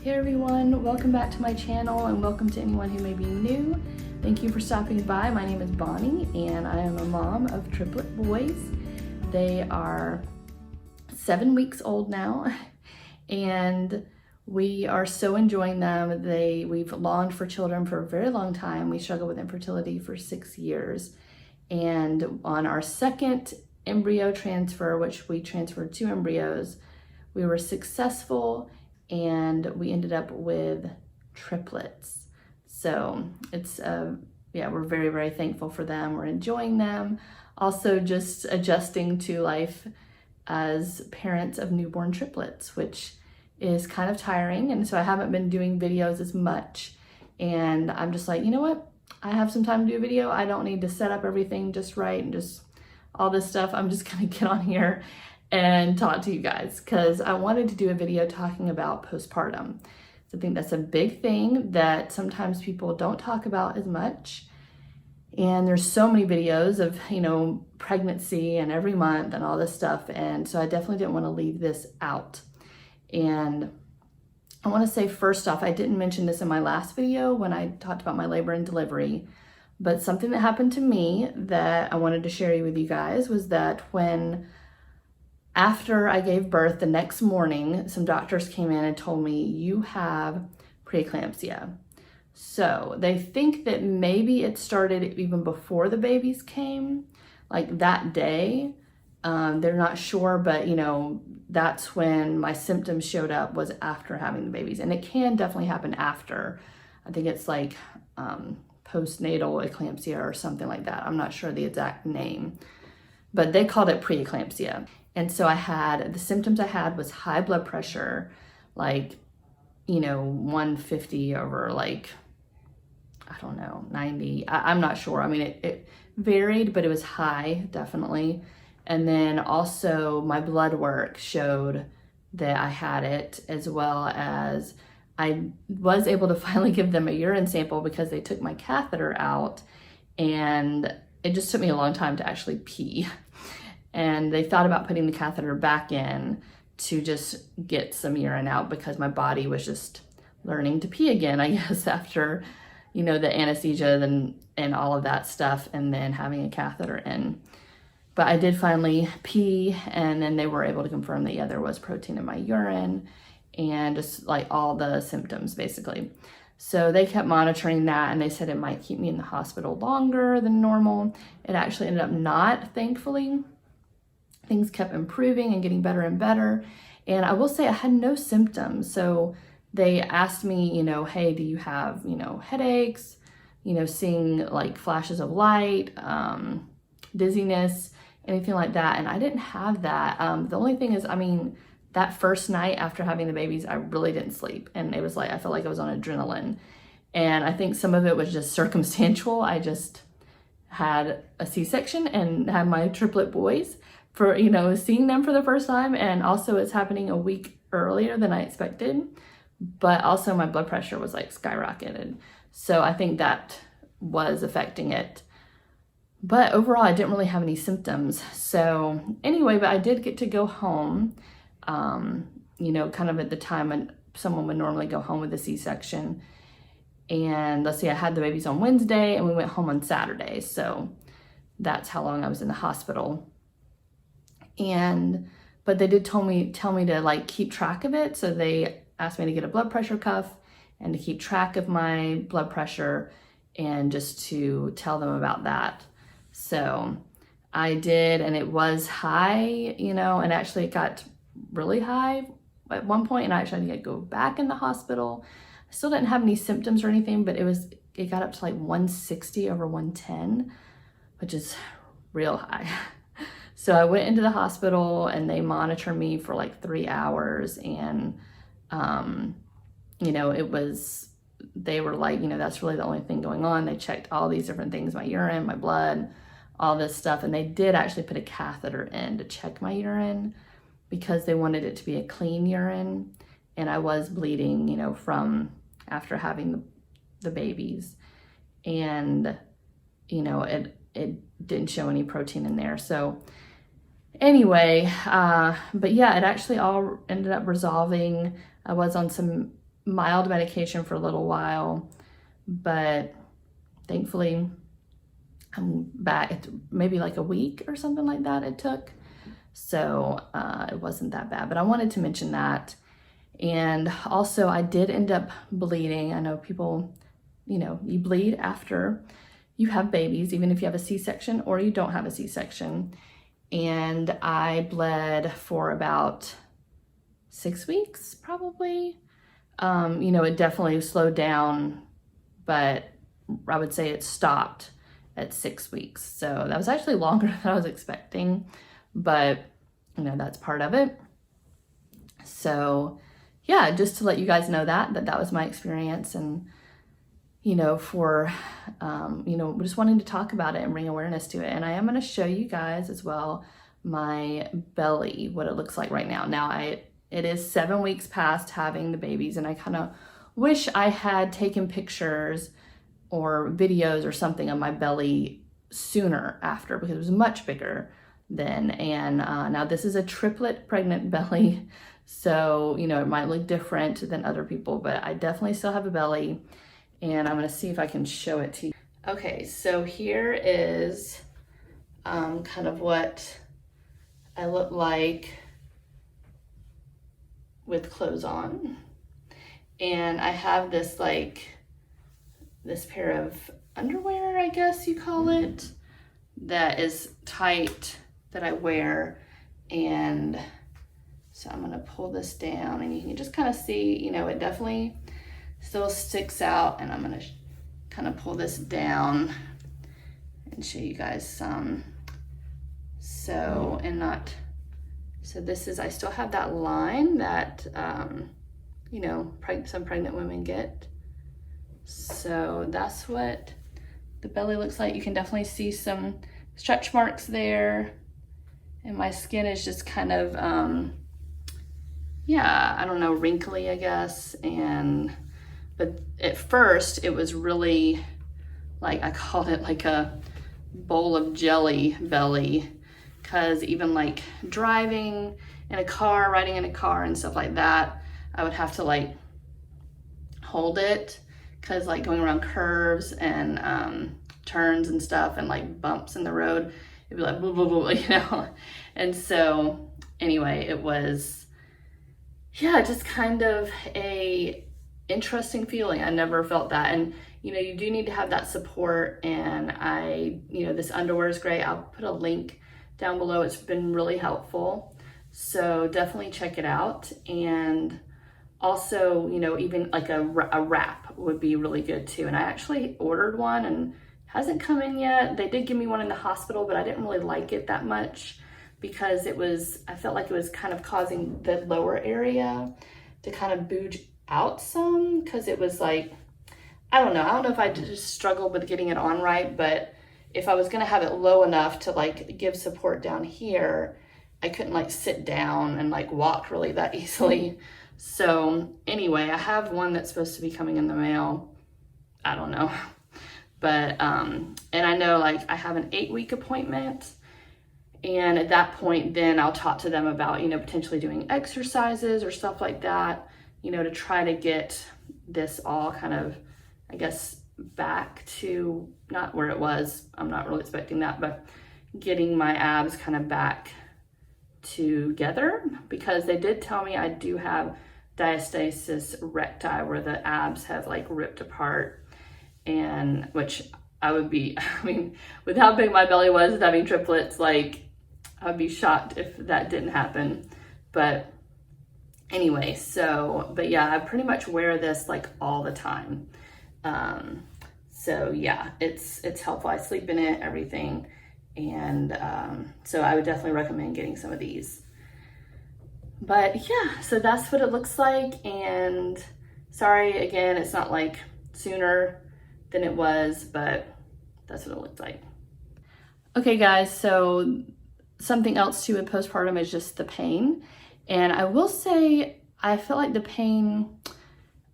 Hey everyone, welcome back to my channel and welcome to anyone who may be new. Thank you for stopping by. My name is Bonnie and I am a mom of triplet boys. They are 7 weeks old now and we are so enjoying them. We've longed for children for a very long time. We struggled with infertility for 6 years. And on our second embryo transfer, which we transferred 2 embryos, we were successful and we ended up with triplets. So it's, we're very, very thankful for them. We're enjoying them. Also just adjusting to life as parents of newborn triplets, which is kind of tiring. And so I haven't been doing videos as much. And I'm just like, you know what? I have some time to do a video. I don't need to set up everything just right and just all this stuff. I'm just gonna get on here and talk to you guys because I wanted to do a video talking about postpartum. So I think that's a big thing that sometimes people don't talk about as much. And there's so many videos of, pregnancy and every month and all this stuff. And so I definitely didn't want to leave this out. And I want to say first off, I didn't mention this in my last video when I talked about my labor and delivery, but something that happened to me that I wanted to share with you guys was that after I gave birth the next morning, some doctors came in and told me, you have preeclampsia. So they think that maybe it started even before the babies came, like that day. They're not sure, but that's when my symptoms showed up, was after having the babies. And it can definitely happen after. I think it's like postnatal eclampsia or something like that. I'm not sure the exact name, but they called it preeclampsia. And so the symptoms I had was high blood pressure, 150 over 90. I'm not sure. I mean, it varied, but it was high, definitely. And then also my blood work showed that I had it, as well as I was able to finally give them a urine sample because they took my catheter out and it just took me a long time to actually pee. And they thought about putting the catheter back in to just get some urine out because my body was just learning to pee again, I guess, after, the anesthesia and all of that stuff, and then having a catheter in. But I did finally pee, and then they were able to confirm that, there was protein in my urine and just all the symptoms, basically. So they kept monitoring that, and they said it might keep me in the hospital longer than normal. It actually ended up not, thankfully. Things kept improving and getting better and better. And I will say I had no symptoms. So they asked me, hey, do you have, headaches, seeing flashes of light, dizziness, anything like that. And I didn't have that. The only thing is, that first night after having the babies, I really didn't sleep. And it was I felt like I was on adrenaline. And I think some of it was just circumstantial. I just had a C-section and had my triplet boys for, seeing them for the first time. And also it's happening a week earlier than I expected. But also my blood pressure was skyrocketed. So I think that was affecting it. But overall, I didn't really have any symptoms. So anyway, but I did get to go home, kind of at the time when someone would normally go home with a C-section. And let's see, I had the babies on Wednesday and we went home on Saturday. So that's how long I was in the hospital. But they did tell me to keep track of it. So they asked me to get a blood pressure cuff and to keep track of my blood pressure and just to tell them about that. So I did, and it was high, and actually it got really high at one point, and I actually had to go back in the hospital. I still didn't have any symptoms or anything, but it got up to 160 over 110, which is real high. So I went into the hospital and they monitored me for 3 hours, and they were that's really the only thing going on. They checked all these different things, my urine, my blood, all this stuff. And they did actually put a catheter in to check my urine because they wanted it to be a clean urine. And I was bleeding, from after having the babies. And, it didn't show any protein in there. So anyway, but yeah, it actually all ended up resolving. I was on some mild medication for a little while, but thankfully I'm back. It's maybe like a week or something like that it took. So it wasn't that bad, but I wanted to mention that. And also I did end up bleeding. I know people, you know, you bleed after you have babies, even if you have a C-section or you don't have a C-section. And I bled for about 6 weeks, probably. You know, it definitely slowed down, but I would say it stopped at 6 weeks. So that was actually longer than I was expecting, but you know, that's part of it. So yeah, just to let you guys know that was my experience. And you know, for you know, just wanting to talk about it and bring awareness to it. And I am going to show you guys as well my belly, what it looks like right now. Now it is 7 weeks past having the babies, and I kind of wish I had taken pictures or videos or something of my belly sooner after, because it was much bigger then. And now this is a triplet pregnant belly, so you know, it might look different than other people, but I definitely still have a belly, and I'm gonna see if I can show it to you. Okay, so here is kind of what I look like with clothes on. And I have this this pair of underwear, I guess you call it, that is tight that I wear. And so I'm gonna pull this down, and you can just kind of see, you know, it definitely still sticks out. And I'm gonna kind of pull this down and show you guys some. So, so this is, I still have that line that, you know, some pregnant women get. So that's what the belly looks like. You can definitely see some stretch marks there. And my skin is just kind of, yeah, I don't know, wrinkly, I guess. But at first it was really like, I called it like a bowl of jelly belly, because even like driving in a car, riding in a car and stuff like that, I would have to like hold it, because like going around curves and turns and stuff and like bumps in the road, it'd be like blah, blah, blah, you know. And so anyway, it was, yeah, just kind of a interesting feeling. I never felt that. And you know, you do need to have that support. And you know, this underwear is great. I'll put a link down below. It's been really helpful. So definitely check it out. And also, you know, even like a wrap would be really good too. And I actually ordered one and hasn't come in yet. They did give me one in the hospital, but I didn't really like it that much, because I felt like it was kind of causing the lower area to kind of booge out some, because it was like, I don't know if I just struggled with getting it on right, but if I was gonna have it low enough to like give support down here, I couldn't like sit down and like walk really that easily. So anyway, I have one that's supposed to be coming in the mail. I don't know. But, and I know like I have an 8-week appointment, and at that point, then I'll talk to them about, you know, potentially doing exercises or stuff like that, you know, to try to get this all kind of, I guess, back to not where it was. I'm not really expecting that, but getting my abs kind of back together, because they did tell me I do have diastasis recti, where the abs have like ripped apart, and which I would be, I mean, with how big my belly was with having triplets, like I'd be shocked if that didn't happen. But anyway, so, but yeah, I pretty much wear this like all the time. So yeah, it's helpful. I sleep in it, everything. And so I would definitely recommend getting some of these. But yeah, so that's what it looks like. And sorry, again, it's not like sooner than it was, but that's what it looks like. Okay guys, so something else too with postpartum is just the pain. And I will say, I feel like the pain,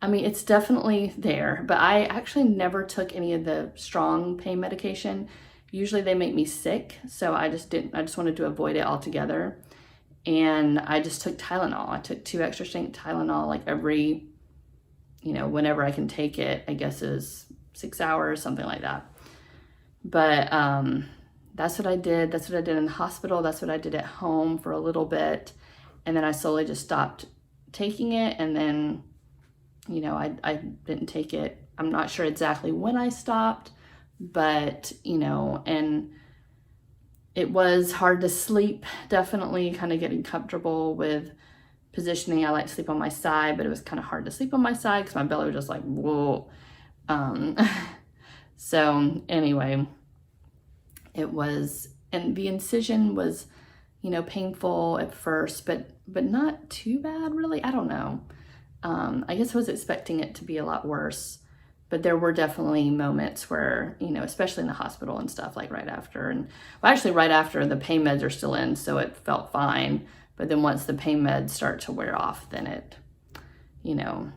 I mean, it's definitely there, but I actually never took any of the strong pain medication. Usually they make me sick, so I just wanted to avoid it altogether. And I just took Tylenol. I took 2 extra strength Tylenol like every you know, whenever I can take it, I guess is 6 hours, something like that. But that's what I did. That's what I did in the hospital. That's what I did at home for a little bit. And then I slowly just stopped taking it. And then, you know, I didn't take it. I'm not sure exactly when I stopped, but, you know, and it was hard to sleep, definitely kind of getting comfortable with positioning. I like to sleep on my side, but it was kind of hard to sleep on my side because my belly was just like, whoa. So anyway, it was, and the incision was, you know, painful at first, but not too bad really. I don't know. I guess I was expecting it to be a lot worse, but there were definitely moments where, you know, especially in the hospital and stuff, like right after, and well, actually right after, the pain meds are still in, so it felt fine. But then once the pain meds start to wear off, then it, you know,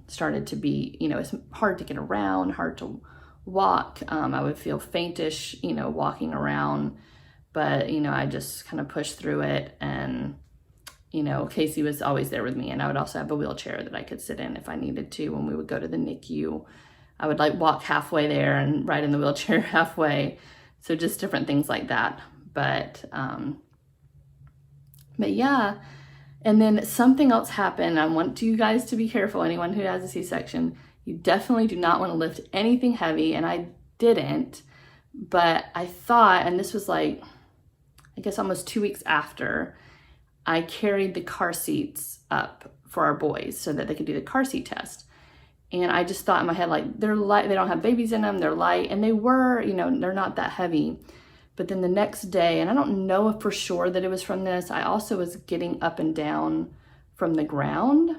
started to be, you know, it's hard to get around, hard to walk. I would feel faintish, you know, walking around, but, you know, I just kind of pushed through it. And, you know, Casey was always there with me, and I would also have a wheelchair that I could sit in if I needed to. When we would go to the NICU, I would like walk halfway there and ride in the wheelchair halfway. So just different things like that. But yeah, and then something else happened. I want you guys to be careful. Anyone who has a C-section, you definitely do not want to lift anything heavy. And I didn't, but I thought, and this was like, I guess almost 2 weeks after, I carried the car seats up for our boys so that they could do the car seat test. And I just thought in my head, like, they're light, they don't have babies in them, they're light, and they were, you know, they're not that heavy. But then the next day, and I don't know if for sure that it was from this, I also was getting up and down from the ground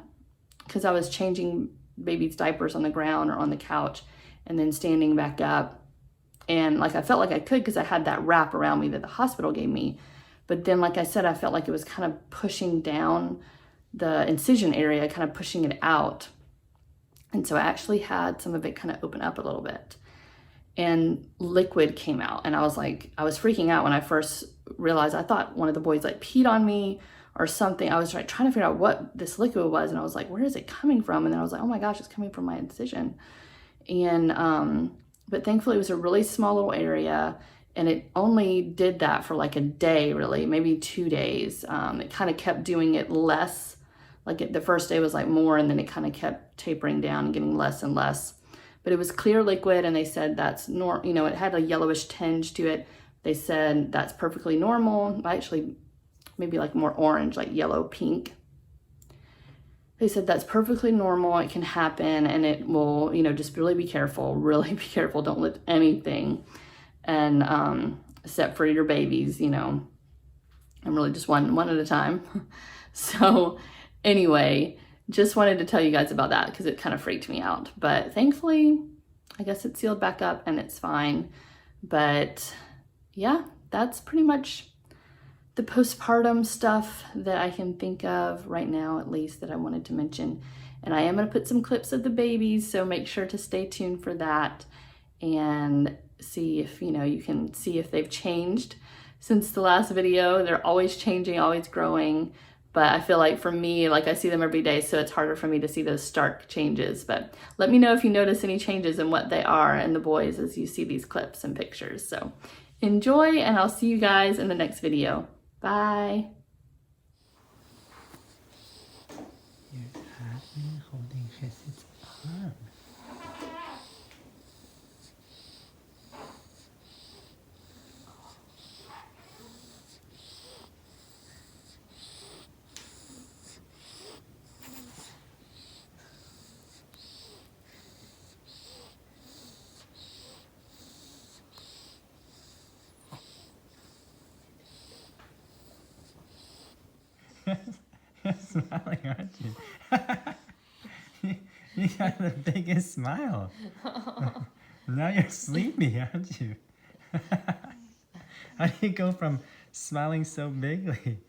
because I was changing baby's diapers on the ground or on the couch and then standing back up. And like, I felt like I could because I had that wrap around me that the hospital gave me. But then, like I said, I felt like it was kind of pushing down the incision area, kind of pushing it out. And so I actually had some of it kind of open up a little bit. And liquid came out, and I was like, I was freaking out when I first realized. I thought one of the boys like peed on me or something. I was like trying to figure out what this liquid was, and I was like, where is it coming from? And then I was like, oh my gosh, it's coming from my incision. And but thankfully it was a really small little area, and it only did that for like a day, really, maybe 2 days. It kind of kept doing it less. Like the first day was like more, and then it kind of kept tapering down and getting less and less. But it was clear liquid, and they said that's normal. You know, it had a yellowish tinge to it. They said that's perfectly normal. Actually, maybe like more orange, like yellow, pink. They said that's perfectly normal. It can happen, and it will, you know, just really be careful. Really be careful. Don't lift anything, and except for your babies, you know, and really just one at a time. So anyway, just wanted to tell you guys about that because it kind of freaked me out. But thankfully, I guess it's sealed back up and it's fine. But yeah, that's pretty much the postpartum stuff that I can think of right now, at least, that I wanted to mention. And I am going to put some clips of the babies, so make sure to stay tuned for that and see if, you know, you can see if they've changed since the last video. They're always changing, always growing. But I feel like for me, like I see them every day, so it's harder for me to see those stark changes. But let me know if you notice any changes in what they are in the boys as you see these clips and pictures. So enjoy, and I'll see you guys in the next video. Bye. You have been holding Jesse's arm. You're smiling, aren't you? You got the biggest smile. Now you're sleepy, aren't you? How do you go from smiling so bigly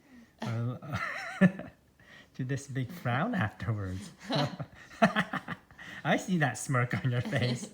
to this big frown afterwards? I see that smirk on your face.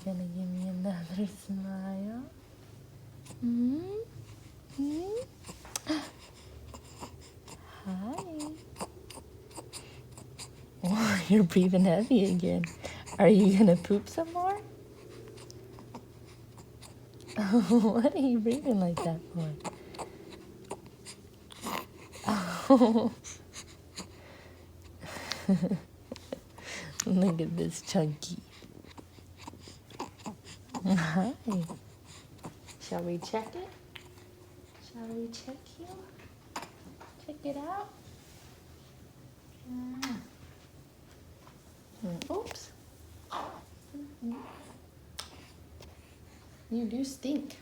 gonna give me another smile? Hmm? Hmm? Hi. Oh, you're breathing heavy again. Are you gonna poop some more? Oh, what are you breathing like that for? Oh. Look at this chunky. Hi. Shall we check it? Shall we check you? Check it out? Oops. You do stink.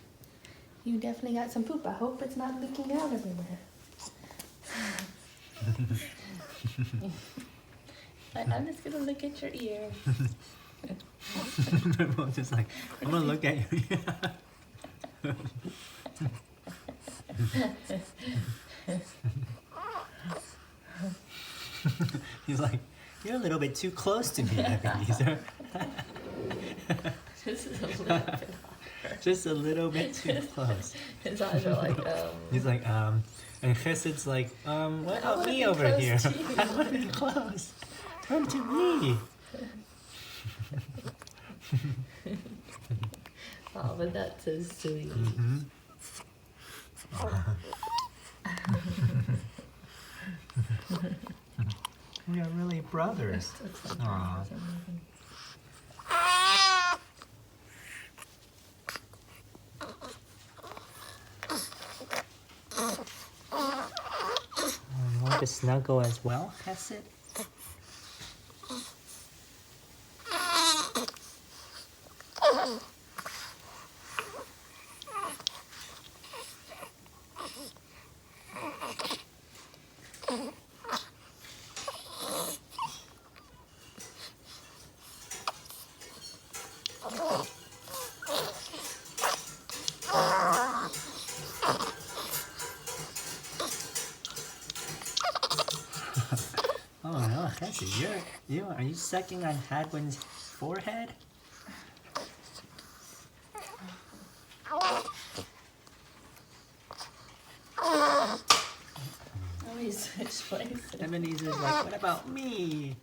You definitely got some poop. I hope it's not leaking out everywhere. I'm just gonna look at your ear. Everyone's just like, I'm gonna look at you. He's like, you're a little bit too close to me, Ebenezer. This is a little bit hard. Just a little bit too close. His eyes are like, He's like, and Chesed's like, what about me over here? I want to be close. Turn to me. Oh, but that's so sweet. We are really brothers. Aww. You want to snuggle as well, Chesed? Oh no, Chesed, are you sucking on Hadwin's forehead? Oh, he switched places. Ebenezer's like, what about me?